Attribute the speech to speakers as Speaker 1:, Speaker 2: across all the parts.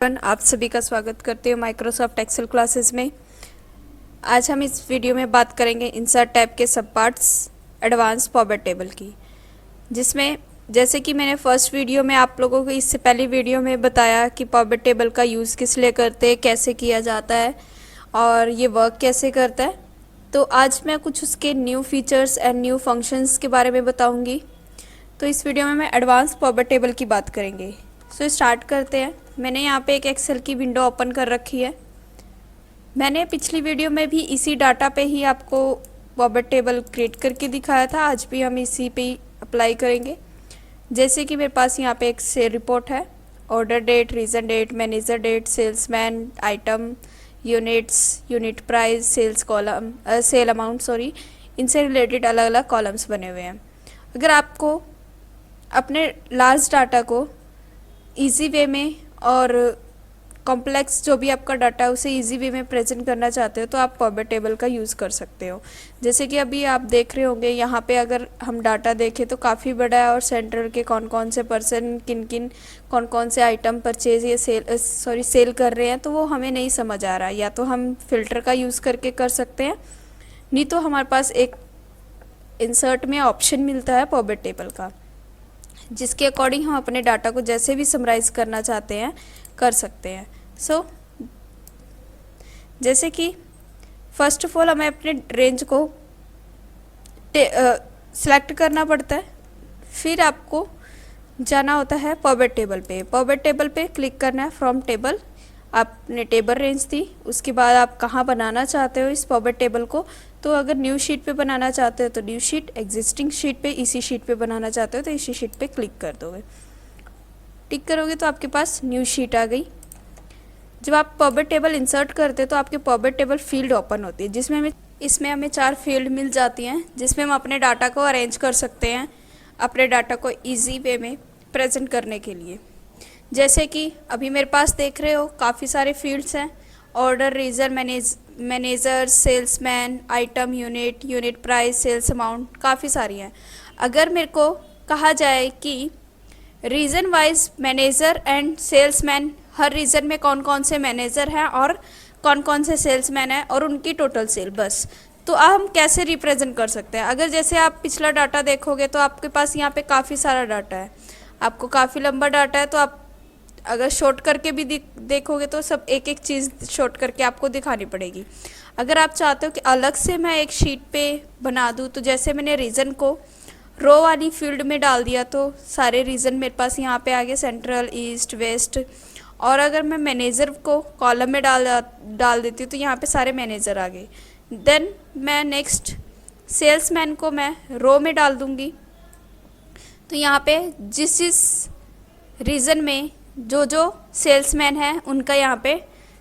Speaker 1: आप सभी का स्वागत करते हैं माइक्रोसॉफ्ट एक्सेल क्लासेस में। आज हम इस वीडियो में बात करेंगे इंसर्ट टैब के सब पार्ट्स एडवांस पॉवर टेबल की, जिसमें जैसे कि मैंने फर्स्ट वीडियो में आप लोगों को इससे पहली वीडियो में बताया कि पॉवर टेबल का यूज़ किस लिए करते हैं, कैसे किया जाता है और ये वर्क कैसे करता है। तो आज मैं कुछ उसके new features and new functions के बारे में बताऊँगी। तो इस वीडियो में मैं एडवांस पॉवर टेबल की बात करेंगे। सो स्टार्ट करते हैं। मैंने यहाँ पे एक एक्सेल की विंडो ओपन कर रखी है। मैंने पिछली वीडियो में भी इसी डाटा पे ही आपको पॉवर टेबल क्रिएट करके दिखाया था। आज भी हम इसी पे ही अप्लाई करेंगे। जैसे कि मेरे पास यहाँ पे एक सेल रिपोर्ट है, order date, region date, manager date, salesman, item, units, unit price, sales column, sale amount sorry, इनसे रिलेटेड अलग अलग कॉलम्स बने हुए हैं। अगर आपको अपने लार्ज डाटा को इजी वे में और कॉम्प्लेक्स जो भी आपका डाटा है उसे इजी वे में प्रेजेंट करना चाहते हो तो आप पॉवर टेबल का यूज़ कर सकते हो। जैसे कि अभी आप देख रहे होंगे यहाँ पे अगर हम डाटा देखें तो काफ़ी बड़ा है और सेंटर के कौन कौन से पर्सन किन किन कौन कौन से आइटम परचेज या सेल कर रहे हैं, तो वो हमें नहीं समझ आ रहा। या तो हम फिल्टर का यूज़ करके कर सकते हैं, नहीं तो हमारे पास एक इंसर्ट में ऑप्शन मिलता है पॉवर टेबल का, जिसके अकॉर्डिंग हम अपने डाटा को जैसे भी समराइज करना चाहते हैं कर सकते हैं। सो जैसे कि फर्स्ट ऑफ ऑल हमें अपने रेंज को सिलेक्ट करना पड़ता है, फिर आपको जाना होता है पॉवर टेबल पे। पॉवर टेबल पे क्लिक करना है फ्रॉम टेबल। आपने टेबल रेंज दी, उसके बाद आप कहाँ बनाना चाहते हो इस पॉवर टेबल को। तो अगर न्यू शीट पे बनाना चाहते हो तो न्यू शीट, एग्जिस्टिंग शीट पे, इसी शीट पे बनाना चाहते हो तो इसी शीट पे क्लिक कर दोगे। टिक करोगे तो आपके पास न्यू शीट आ गई। जब आप पॉवर टेबल इंसर्ट करते हो तो आपके पॉवर टेबल फील्ड ओपन होती है, जिसमें हमें 4 फील्ड मिल जाती हैं, जिसमें हम अपने डाटा को अरेंज कर सकते हैं अपने डाटा को ईजी वे में प्रेजेंट करने के लिए। जैसे कि अभी मेरे पास देख रहे हो काफ़ी सारे फील्ड्स हैं, order, region, manager, salesman, item, unit, unit price, sales amount, काफ़ी सारी हैं। अगर मेरे को कहा जाए कि region wise manager and salesman, हर रीज़न में कौन कौन से मैनेजर हैं और कौन कौन से सेल्समैन हैं और उनकी टोटल सेल, बस तो हम कैसे रिप्रेजेंट कर सकते हैं। अगर जैसे आप पिछला डाटा देखोगे तो आपके पास यहाँ पे काफ़ी सारा डाटा है, आपको काफ़ी लंबा डाटा है, तो आप अगर शॉर्ट करके भी देखोगे तो सब एक एक चीज़ शॉर्ट करके आपको दिखानी पड़ेगी। अगर आप चाहते हो कि अलग से मैं एक शीट पे बना दूँ, तो जैसे मैंने रीज़न को रो वाली फील्ड में डाल दिया तो सारे रीज़न मेरे पास यहाँ पे आ गए, सेंट्रल, ईस्ट, वेस्ट। और अगर मैं मैनेजर को कॉलम में डाल देती हूँ तो यहाँ पे सारे मैनेजर आ गए। देन मैं नेक्स्ट सेल्समैन को मैं रो में डाल दूँगी, तो यहाँ पे जिस रीज़न में जो सेल्समैन है उनका यहाँ पे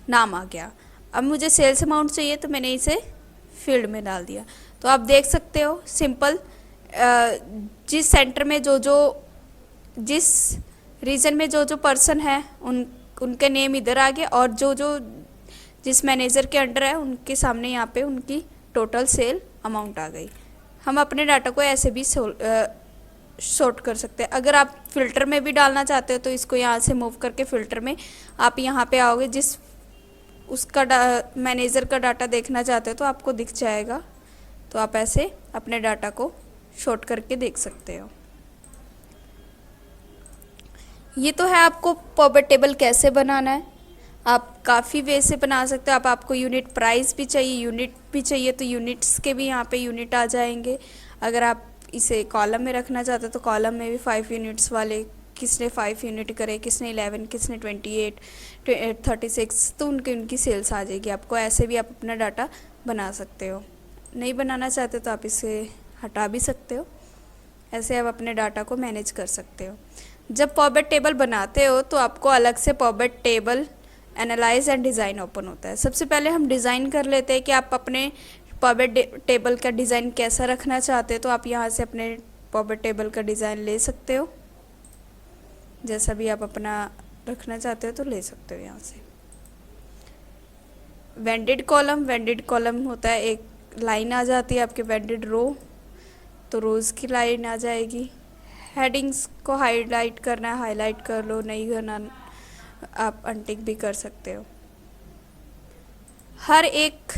Speaker 1: नाम आ गया। अब मुझे सेल्स अमाउंट चाहिए तो मैंने इसे फील्ड में डाल दिया। तो आप देख सकते हो सिंपल, जिस सेंटर में जिस रीजन में जो पर्सन है उनके नेम इधर आ गए, और जिस मैनेजर के अंडर है उनके सामने यहाँ पे उनकी टोटल सेल अमाउंट आ गई। हम अपने डाटा को ऐसे भी शॉर्ट कर सकते हैं। अगर आप फिल्टर में भी डालना चाहते हो तो इसको यहाँ से मूव करके फिल्टर में आप यहाँ पे आओगे, जिस उसका मैनेजर का डाटा देखना चाहते हो तो आपको दिख जाएगा। तो आप ऐसे अपने डाटा को शॉर्ट करके देख सकते हो। ये तो है आपको पॉवर टेबल कैसे बनाना है। आप काफ़ी वे से बना सकते हो। आपको यूनिट प्राइस भी चाहिए, यूनिट भी चाहिए तो यूनिट्स के भी यहाँ पे यूनिट आ जाएंगे। अगर आप इसे कॉलम में रखना चाहते हो तो कॉलम में भी 5 यूनिट्स वाले, किसने 5 यूनिट करे, किसने 11, किसने 28, 36, तो उनकी सेल्स आ जाएगी। आपको ऐसे भी आप अपना डाटा बना सकते हो। नहीं बनाना चाहते तो आप इसे हटा भी सकते हो। ऐसे आप अपने डाटा को मैनेज कर सकते हो। जब पॉवर टेबल बनाते हो तो आपको अलग से power table analyse and design open होता है। सबसे पहले हम डिज़ाइन कर लेते हैं कि आप अपने पॉवर टेबल का डिज़ाइन कैसा रखना चाहते हो। तो आप यहाँ से अपने पॉवर टेबल का डिज़ाइन ले सकते हो, जैसा भी आप अपना रखना चाहते हो तो ले सकते हो। यहाँ से वेंडेड कॉलम होता है, एक लाइन आ जाती है आपके वेंडेड रो, तो रोज़ की लाइन आ जाएगी। हेडिंग्स को हाईलाइट करना है, हाईलाइट कर लो, नहीं करना आप अनटिक भी कर सकते हो। हर एक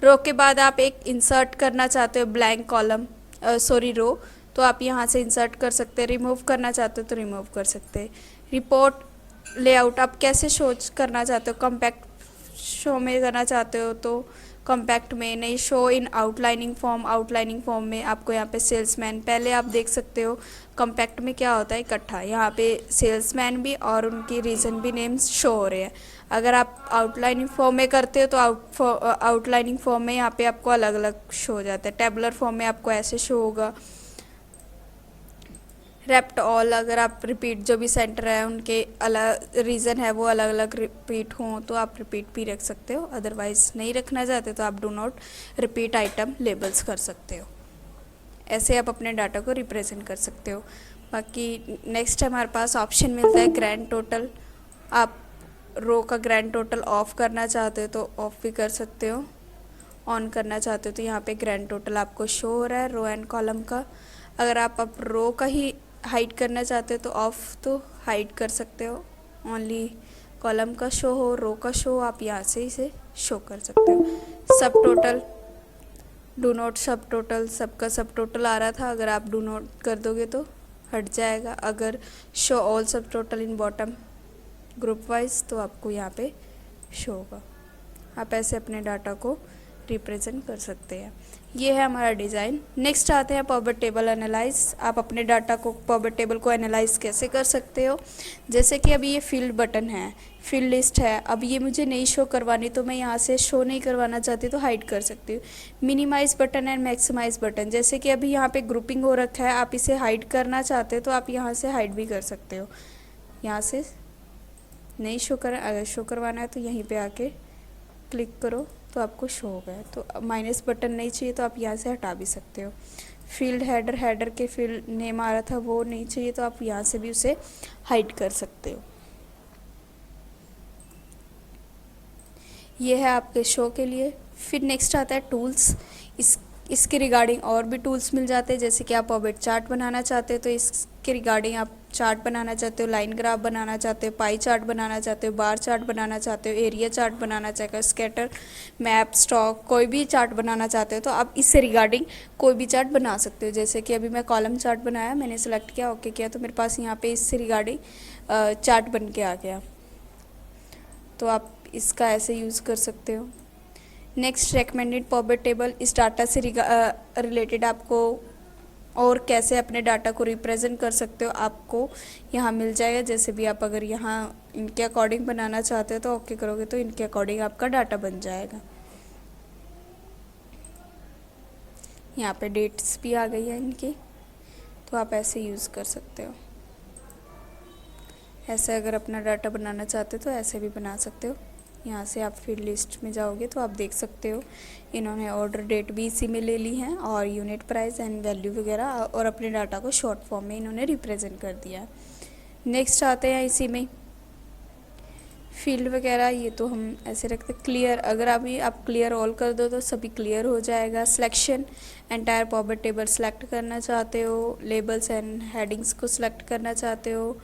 Speaker 1: रो के बाद आप एक इंसर्ट करना चाहते हो ब्लैंक कॉलम सॉरी रो, तो आप यहाँ से इंसर्ट कर सकते हैं। रिमूव करना चाहते हो तो रिमूव कर सकते हैं। रिपोर्ट लेआउट आप कैसे शो करना चाहते हो, कॉम्पैक्ट शो में करना चाहते हो तो कॉम्पैक्ट में, नहीं show in outlining form, outlining form में आपको यहाँ पे सेल्समैन, पहले आप देख सकते हो कॉम्पैक्ट में क्या होता है इकट्ठा, यहाँ पे सेल्समैन भी और उनकी रीज़न भी नेम्स शो हो रहे हैं। अगर आप आउटलाइनिंग फॉर्म में करते हो तो आउटलाइनिंग फॉर्म में यहाँ पे आपको अलग अलग शो हो जाता है। टेबुलर फॉर्म में आपको ऐसे शो होगा। रेप्ट ऑल, अगर आप रिपीट जो भी सेंटर है उनके अलग रीज़न है वो अलग अलग रिपीट हों तो आप रिपीट भी रख सकते हो, अदरवाइज़ नहीं रखना चाहते तो आप do not repeat item labels कर सकते हो। ऐसे आप अपने डाटा को रिप्रेजेंट कर सकते हो। बाकी नेक्स्ट हमारे पास ऑप्शन मिलता है ग्रैंड टोटल। आप रो का ग्रैंड टोटल ऑफ करना चाहते हो तो ऑफ भी कर सकते हो, ऑन करना चाहते हो तो यहाँ पे ग्रैंड टोटल आपको शो हो रहा है रो एंड कॉलम का। अगर आप अब रो का ही हाइड करना चाहते हो तो ऑफ तो हाइड कर सकते हो, ओनली कॉलम का शो हो, रो का शो आप यहाँ से इसे शो कर सकते हो। सब टोटल, डू नॉट सब टोटल, सबका सब टोटल आ रहा था, अगर आप डू नॉट कर दोगे तो हट जाएगा। अगर शो ऑल सब टोटल इन बॉटम ग्रुप वाइज तो आपको यहाँ पे शो होगा। आप ऐसे अपने डाटा को रिप्रेजेंट कर सकते हैं। ये है हमारा डिज़ाइन। नेक्स्ट आते हैं पावर टेबल एनालाइज। आप अपने डाटा को, पावर टेबल को एनालाइज कैसे कर सकते हो। जैसे कि अभी ये फील्ड बटन है, फील्ड लिस्ट है, अब ये मुझे नहीं शो करवानी तो मैं यहाँ से शो नहीं करवाना चाहती तो हाइड कर सकती हूँ। Minimize button and maximize button, जैसे कि अभी यहाँ पे ग्रुपिंग हो रखा है, आप इसे हाइड करना चाहते हो तो आप यहाँ से हाइड भी कर सकते हो। यहाँ से नहीं शो कर, अगर शो करवाना है तो यहीं पे आके क्लिक करो तो आपको शो हो गया। तो माइनस बटन नहीं चाहिए तो आप यहाँ से हटा भी सकते हो। फील्ड हेडर, हेडर के फील्ड नेम आ रहा था वो नहीं चाहिए तो आप यहाँ से भी उसे हाइड कर सकते हो। ये है आपके शो के लिए। फिर नेक्स्ट आता है टूल्स। इसके रिगार्डिंग और भी टूल्स मिल जाते हैं, जैसे कि आप ऑब्जेक्ट चार्ट बनाना चाहते हो तो इसके रिगार्डिंग आप चार्ट बनाना चाहते हो, लाइन ग्राफ बनाना चाहते हो, पाई चार्ट बनाना चाहते हो, बार चार्ट बनाना चाहते हो, एरिया चार्ट बनाना चाहते हो, स्कैटर, मैप, स्टॉक, कोई भी चार्ट बनाना चाहते हो तो आप इससे रिगार्डिंग कोई भी चार्ट बना सकते हो। जैसे कि अभी मैं कॉलम चार्ट बनाया, मैंने सेलेक्ट किया, ओके किया तो मेरे पास यहाँ पे इससे रिगार्डिंग चार्ट बन के आ गया। तो आप इसका ऐसे यूज़ कर सकते हो। नेक्स्ट रेकमेंडेड पावर टेबल, इस डाटा से रिलेटेड आपको और कैसे अपने डाटा को रिप्रेजेंट कर सकते हो आपको यहाँ मिल जाएगा। जैसे भी आप अगर यहाँ इनके अकॉर्डिंग बनाना चाहते हो तो ओके करोगे तो इनके अकॉर्डिंग आपका डाटा बन जाएगा। यहाँ पे डेट्स भी आ गई है इनकी, तो आप ऐसे यूज़ कर सकते हो। ऐसे अगर अपना डाटा बनाना चाहते हो तो ऐसे भी बना सकते हो। यहाँ से आप फील्ड लिस्ट में जाओगे तो आप देख सकते हो इन्होंने ऑर्डर डेट भी इसी में ले ली है और यूनिट प्राइस एंड वैल्यू वगैरह, और अपने डाटा को शॉर्ट फॉर्म में इन्होंने रिप्रेजेंट कर दिया है। नेक्स्ट आते हैं इसी में फील्ड वगैरह, ये तो हम ऐसे रखते क्लियर। अगर अभी आप क्लियर ऑल कर दो तो सभी क्लियर हो जाएगा। Selection, entire power table select करना चाहते हो, लेबल्स एंड हेडिंग्स को सिलेक्ट करना चाहते हो,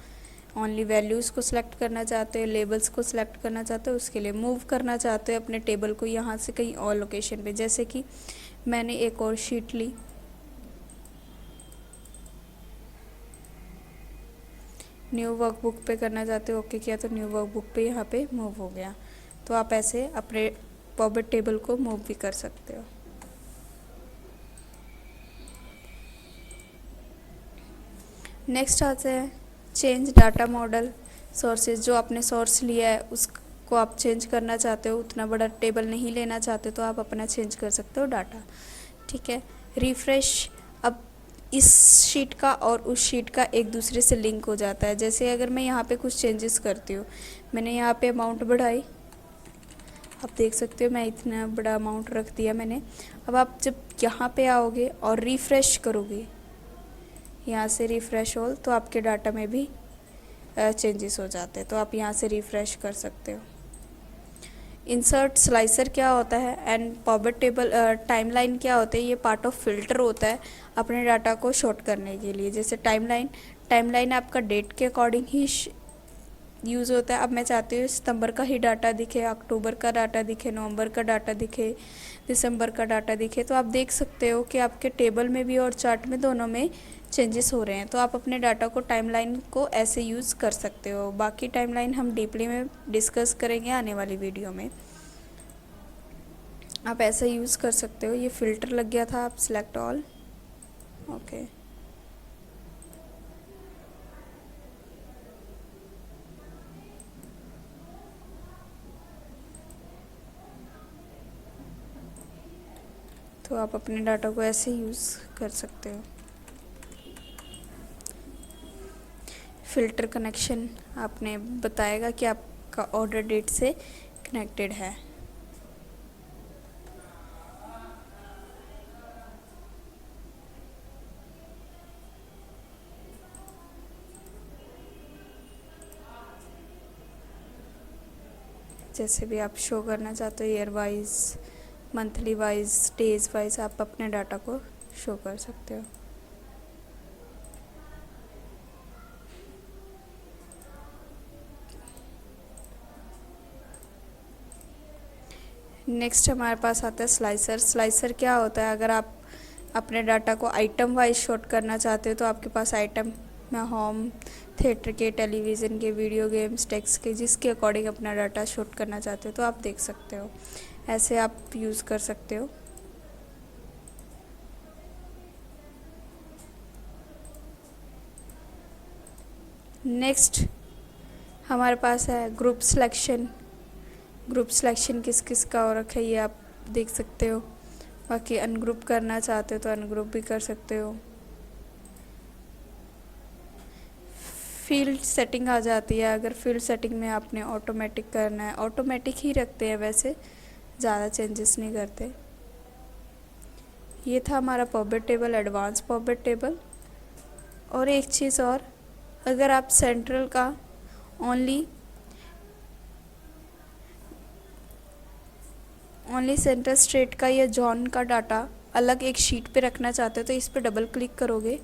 Speaker 1: ओनली वैल्यूज़ को सिलेक्ट करना चाहते हो, लेबल्स को सिलेक्ट करना चाहते हो, उसके लिए मूव करना चाहते हो अपने टेबल को यहाँ से कहीं और लोकेशन पे। जैसे कि मैंने एक और शीट ली, न्यू वर्कबुक पे करना चाहते हो, ओके किया तो न्यू वर्कबुक पे यहाँ पे मूव हो गया। तो आप ऐसे अपने पावर टेबल को मूव भी कर सकते हो। नेक्स्ट आते हैं चेंज डाटा मॉडल सोर्सेज। जो आपने सोर्स लिया है उसको आप चेंज करना चाहते हो, उतना बड़ा टेबल नहीं लेना चाहते तो आप अपना चेंज कर सकते हो डाटा, ठीक है। रिफ्रेश, अब इस शीट का और उस शीट का एक दूसरे से लिंक हो जाता है। जैसे अगर मैं यहाँ पे कुछ चेंजेस करती हूँ, मैंने यहाँ पे अमाउंट बढ़ाई, आप देख सकते हो मैं इतना बड़ा अमाउंट रख दिया मैंने। अब आप जब यहाँ पे आओगे और रिफ़्रेश करोगे, यहाँ से रिफ़्रेश ऑल, तो आपके डाटा में भी चेंजेस हो जाते हैं, तो आप यहाँ से रिफ़्रेश कर सकते हो। इंसर्ट स्लाइसर क्या होता है एंड पावर टेबल टाइमलाइन क्या होता है, ये पार्ट ऑफ फिल्टर होता है अपने डाटा को शॉर्ट करने के लिए। जैसे टाइमलाइन आपका डेट के अकॉर्डिंग ही यूज़ होता है। अब मैं चाहती हूँ सितंबर का ही डाटा दिखे, अक्टूबर का डाटा दिखे, नवंबर का डाटा दिखे, दिसंबर का डाटा दिखे। तो आप देख सकते हो कि आपके टेबल में भी और चार्ट में दोनों में चेंजेस हो रहे हैं। तो आप अपने डाटा को टाइमलाइन को ऐसे यूज़ कर सकते हो। बाकी टाइमलाइन हम डीपली में डिस्कस करेंगे आने वाली वीडियो में। आप ऐसा यूज़ कर सकते हो। ये फ़िल्टर लग गया था, आप सिलेक्ट ऑल, ओके। तो आप अपने डाटा को ऐसे यूज़ कर सकते हो। फ़िल्टर कनेक्शन आपने बताएगा कि आपका ऑर्डर डेट से कनेक्टेड है। जैसे भी आप शो करना चाहते हो, year wise, monthly wise, days wise, आप अपने डाटा को शो कर सकते हो। नेक्स्ट हमारे पास आता है स्लाइसर। स्लाइसर क्या होता है? अगर आप अपने डाटा को आइटम वाइज शॉर्ट करना चाहते हो तो आपके पास आइटम में होम, थिएटर के, टेलीविज़न के, वीडियो गेम्स, टेक्स्ट के, जिसके अकॉर्डिंग अपना डाटा शॉर्ट करना चाहते हो तो आप देख सकते हो। ऐसे आप यूज़ कर सकते हो। नेक्स्ट हमारे पास है ग्रुप सिलेक्शन। ग्रुप सिलेक्शन किस किस का हो रखा है ये आप देख सकते हो। बाकी अनग्रुप करना चाहते हो तो अनग्रुप भी कर सकते हो। फील्ड सेटिंग आ जाती है। अगर फील्ड सेटिंग में आपने ऑटोमेटिक करना है, ऑटोमेटिक ही रखते हैं वैसे, ज़्यादा चेंजेस नहीं करते। ये था हमारा power table, advance power table. और एक चीज़ और, अगर आप सेंट्रल का ओनली सेंट्रल स्टेट का या जॉन का डाटा अलग एक शीट पे रखना चाहते हो तो इस पे डबल क्लिक करोगे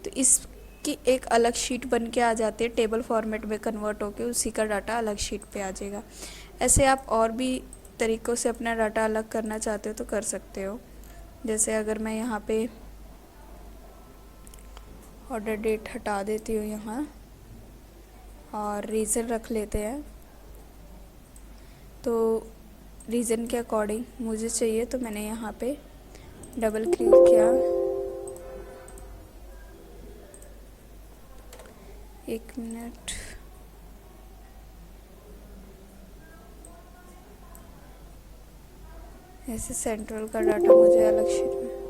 Speaker 1: तो इसकी एक अलग शीट बन के आ जाती है, टेबल फॉर्मेट में कन्वर्ट होके उसी का डाटा अलग शीट पे आ जाएगा। ऐसे आप और भी तरीक़ों से अपना डाटा अलग करना चाहते हो तो कर सकते हो। जैसे अगर मैं यहाँ पे ऑर्डर डेट हटा देती हूँ यहाँ और रीज़न रख लेते हैं, तो रीज़न के अकॉर्डिंग मुझे चाहिए तो मैंने यहाँ पे डबल क्लिक किया। एक मिनट, ऐसे सेंट्रल का डाटा मुझे अलग शीट में,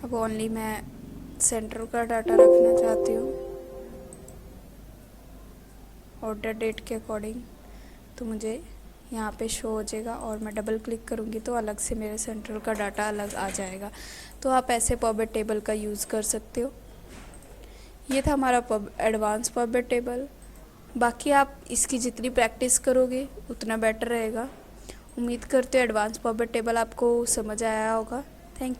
Speaker 1: अब ओनली मैं सेंट्रल का डाटा रखना चाहती हूँ ऑर्डर डेट के अकॉर्डिंग, तो मुझे यहाँ पे शो हो जाएगा और मैं डबल क्लिक करूँगी तो अलग से मेरे सेंट्रल का डाटा अलग आ जाएगा। तो आप ऐसे पॉवर टेबल का यूज़ कर सकते हो। ये था हमारा एडवांस पॉवर टेबल। बाकी आप इसकी जितनी प्रैक्टिस करोगे उतना बेटर रहेगा। उम्मीद करते हो एडवांस पॉवर टेबल आपको समझ आया होगा। Thank you.